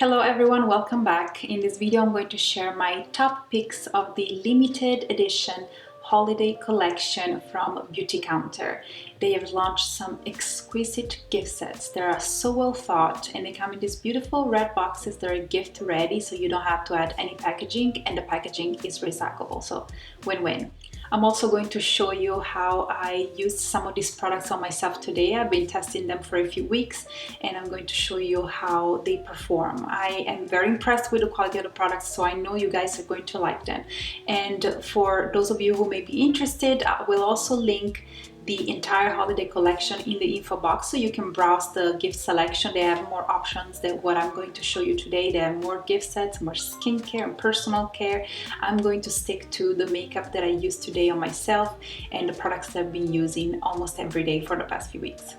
Hello everyone, welcome back. In this video I'm going to share my top picks of the limited edition holiday collection from Beautycounter. They have launched some exquisite gift sets that are so well thought, and they come in these beautiful red boxes that are gift ready, so you don't have to add any packaging, and the packaging is recyclable, so win-win. I'm also going to show you how I used some of these products on myself today. I've been testing them for a few weeks and I'm going to show you how they perform. I am very impressed with the quality of the products, so I know you guys are going to like them. And for those of you who may be interested, I will also link the entire holiday collection in the info box so you can browse the gift selection. They have more options than what I'm going to show you today. They have more gift sets, more skincare and personal care. I'm going to stick to the makeup that I used today on myself and the products that I've been using almost every day for the past few weeks.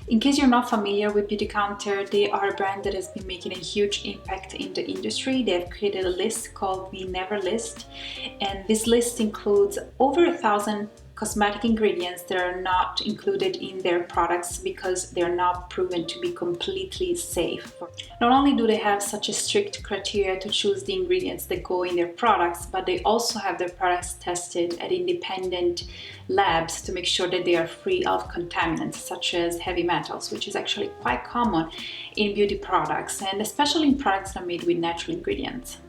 In case you're not familiar with Beautycounter, they are a brand that has been making a huge impact in the industry. They have created a list called the Never List, and this list includes over 1,000 cosmetic ingredients that are not included in their products because they're not proven to be completely safe. Not only do they have such a strict criteria to choose the ingredients that go in their products, but they also have their products tested at independent labs to make sure that they are free of contaminants such as heavy metals, which is actually quite common in beauty products, and especially in products that are made with natural ingredients.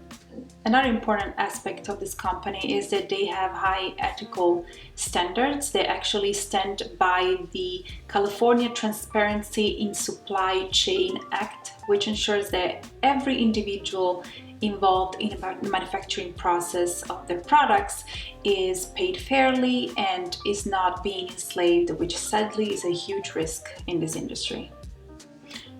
Another important aspect of this company is that they have high ethical standards. They actually stand by the California Transparency in Supply Chain Act, which ensures that every individual involved in the manufacturing process of their products is paid fairly and is not being enslaved, which sadly is a huge risk in this industry.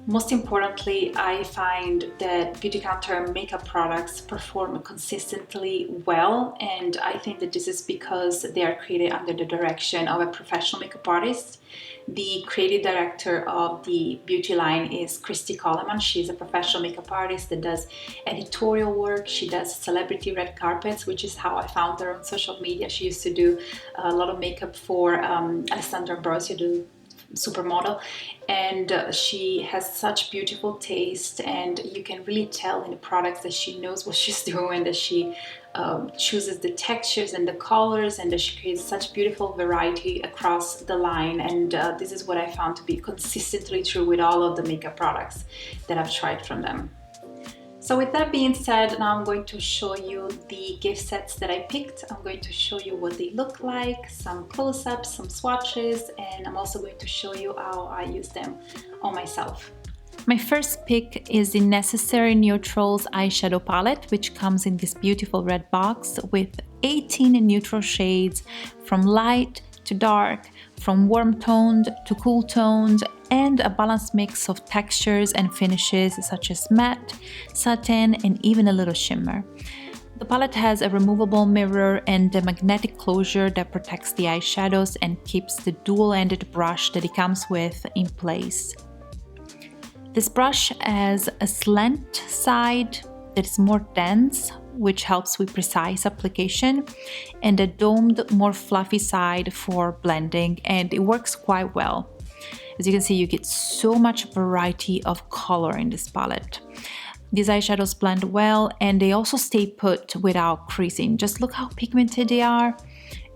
Most importantly, I find that Beautycounter makeup products perform consistently well, and I think that this is because they are created under the direction of a professional makeup artist. The creative director of the beauty line is Christy Coleman. She's a professional makeup artist that does editorial work. She does celebrity red carpets, which is how I found her on social media. She used to do a lot of makeup for Alessandra Ambrosio, the supermodel, and she has such beautiful taste, and you can really tell in the products that she knows what she's doing, that she chooses the textures and the colors, and that she creates such beautiful variety across the line. And this is what I found to be consistently true with all of the makeup products that I've tried from them. So with that being said, now I'm going to show you the gift sets that I picked. I'm going to show you what they look like, some close-ups, some swatches, and I'm also going to show you how I use them on myself. My first pick is the Necessary Neutrals Eyeshadow Palette, which comes in this beautiful red box with 18 neutral shades from light to dark, from warm toned to cool toned, and a balanced mix of textures and finishes such as matte, satin, and even a little shimmer. The palette has a removable mirror and a magnetic closure that protects the eyeshadows and keeps the dual-ended brush that it comes with in place. This brush has a slant side that is more dense, which helps with precise application, and a domed, more fluffy side for blending, and it works quite well. As you can see, you get so much variety of color in this palette. These eyeshadows blend well, and they also stay put without creasing. Just look how pigmented they are.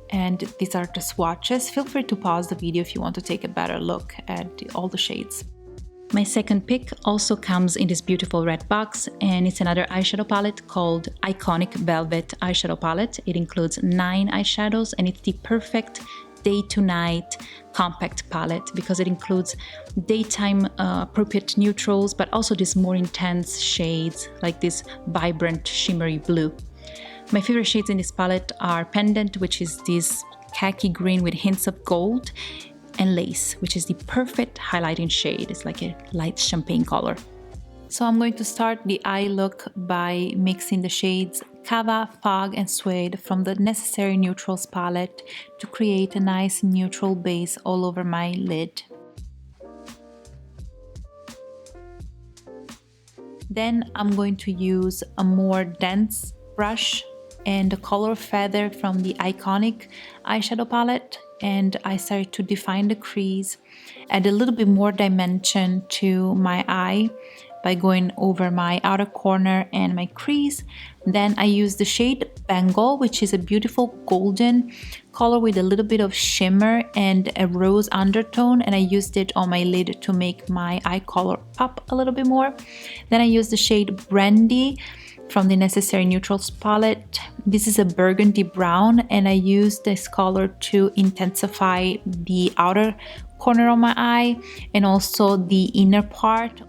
And these are the swatches. Feel free to pause the video if you want to take a better look at all the shades. My second pick also comes in this beautiful red box, and it's another eyeshadow palette called Iconic Velvet Eyeshadow Palette. It includes 9 eyeshadows, and it's the perfect day to night compact palette because it includes daytime appropriate neutrals, but also these more intense shades like this vibrant shimmery blue. My favorite shades in this palette are Pendant, which is this khaki green with hints of gold, and Lace, which is the perfect highlighting shade. It's like a light champagne color. So I'm going to start the eye look by mixing the shades Cava, Fog, and Suede from the Necessary Neutrals palette to create a nice neutral base all over my lid. Then I'm going to use a more dense brush and a color feather from the Iconic eyeshadow palette, and I started to define the crease, add a little bit more dimension to my eye by going over my outer corner and my crease. Then I use the shade Bengal, which is a beautiful golden color with a little bit of shimmer and a rose undertone, and I used it on my lid to make my eye color pop a little bit more. Then I used the shade Brandy from the Necessary Neutrals palette. This is a burgundy brown, and I used this color to intensify the outer corner of my eye and also the inner part.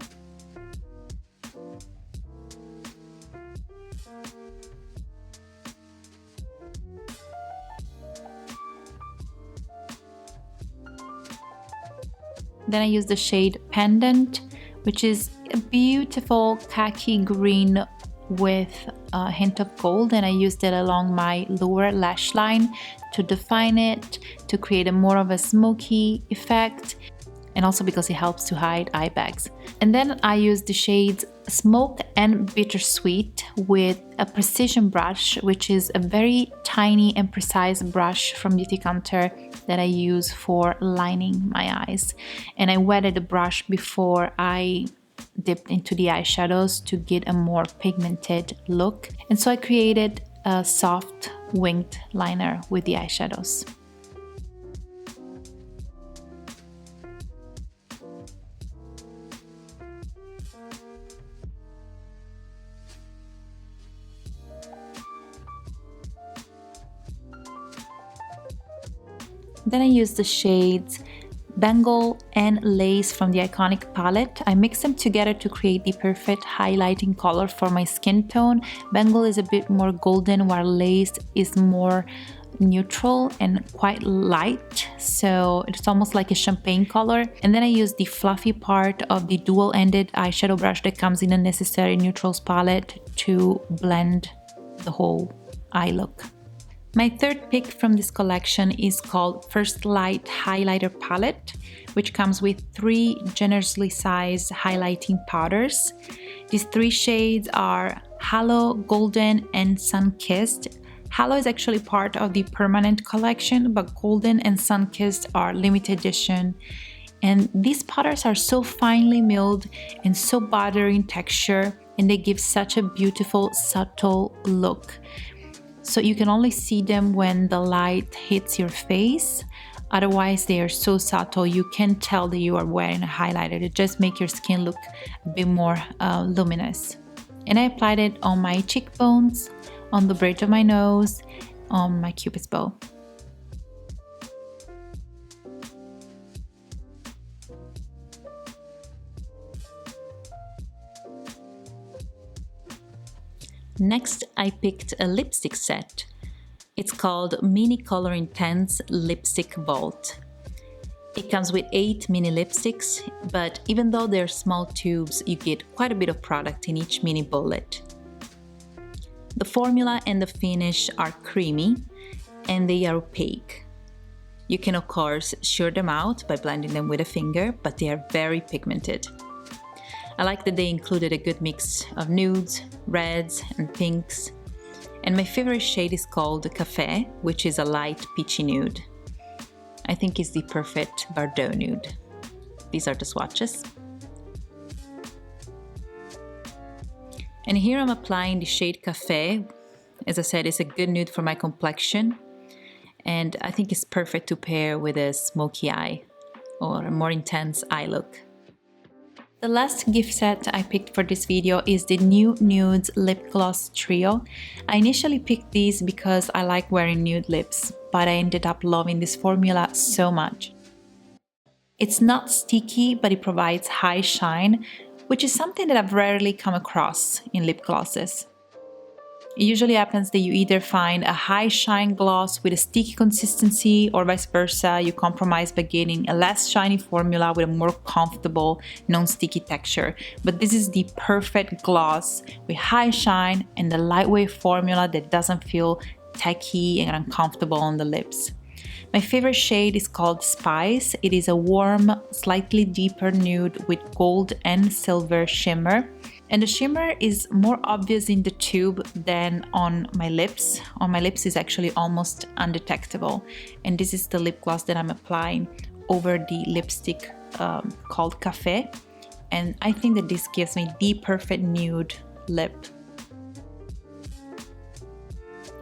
Then I use the shade Pendant, which is a beautiful khaki green with a hint of gold, and I used it along my lower lash line to define it, to create a more of a smoky effect, and also because it helps to hide eye bags. And then I used the shades Smoke and Bittersweet with a precision brush, which is a very tiny and precise brush from Beautycounter that I use for lining my eyes. And I wetted the brush before I dipped into the eyeshadows to get a more pigmented look. And so I created a soft winged liner with the eyeshadows. Then I used the shades Bengal and Lace from the Iconic palette. I mixed them together to create the perfect highlighting color for my skin tone. Bengal is a bit more golden, while Lace is more neutral and quite light, so it's almost like a champagne color. And then I used the fluffy part of the dual-ended eyeshadow brush that comes in a Necessary Neutrals palette to blend the whole eye look. My third pick from this collection is called First Light Highlighter Palette, which comes with 3 generously sized highlighting powders. These 3 shades are Halo, Golden, and Sun-Kissed. Halo is actually part of the permanent collection, but Golden and Sun-Kissed are limited edition. And these powders are so finely milled and so buttery in texture, and they give such a beautiful, subtle look. So you can only see them when the light hits your face. Otherwise, they are so subtle you can't tell that you are wearing a highlighter. It just makes your skin look a bit more luminous. And I applied it on my cheekbones, on the bridge of my nose, on my cupid's bow. Next, I picked a lipstick set. It's called Mini Color Intense Lipstick Vault. It comes with 8 mini lipsticks, but even though they're small tubes, you get quite a bit of product in each mini bullet. The formula and the finish are creamy, and they are opaque. You can of course shear them out by blending them with a finger, but they are very pigmented. I like that they included a good mix of nudes, reds, and pinks. And my favorite shade is called Café, which is a light peachy nude. I think it's the perfect Bordeaux nude. These are the swatches. And here I'm applying the shade Café. As I said, it's a good nude for my complexion. And I think it's perfect to pair with a smoky eye or a more intense eye look. The last gift set I picked for this video is the new Nudes Lip Gloss Trio. I initially picked these because I like wearing nude lips, but I ended up loving this formula so much. It's not sticky, but it provides high shine, which is something that I've rarely come across in lip glosses. It usually happens that you either find a high shine gloss with a sticky consistency, or vice versa, you compromise by getting a less shiny formula with a more comfortable, non-sticky texture. But this is the perfect gloss with high shine and the lightweight formula that doesn't feel tacky and uncomfortable on the lips. My favorite shade is called Spice. It is a warm, slightly deeper nude with gold and silver shimmer. And the shimmer is more obvious in the tube than on my lips. On my lips is actually almost undetectable. And this is the lip gloss that I'm applying over the lipstick called Café. and I think that this gives me the perfect nude lip.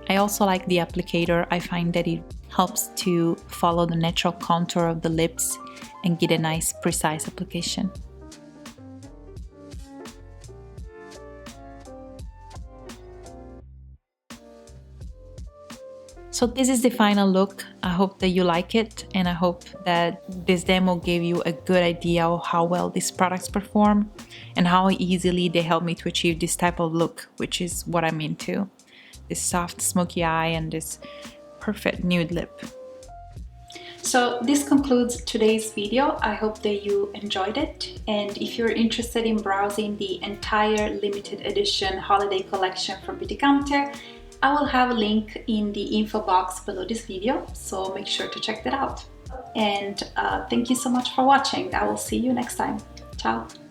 I also like the applicator. I find that it helps to follow the natural contour of the lips and get a nice precise application. So this is the final look. I hope that you like it, and I hope that this demo gave you a good idea of how well these products perform and how easily they help me to achieve this type of look, which is what I'm into. This soft smoky eye and this perfect nude lip. So this concludes today's video. I hope that you enjoyed it, and if you're interested in browsing the entire limited edition holiday collection from Beautycounter, I will have a link in the info box below this video, so make sure to check that out. And thank you so much for watching. I will see you next time. Ciao!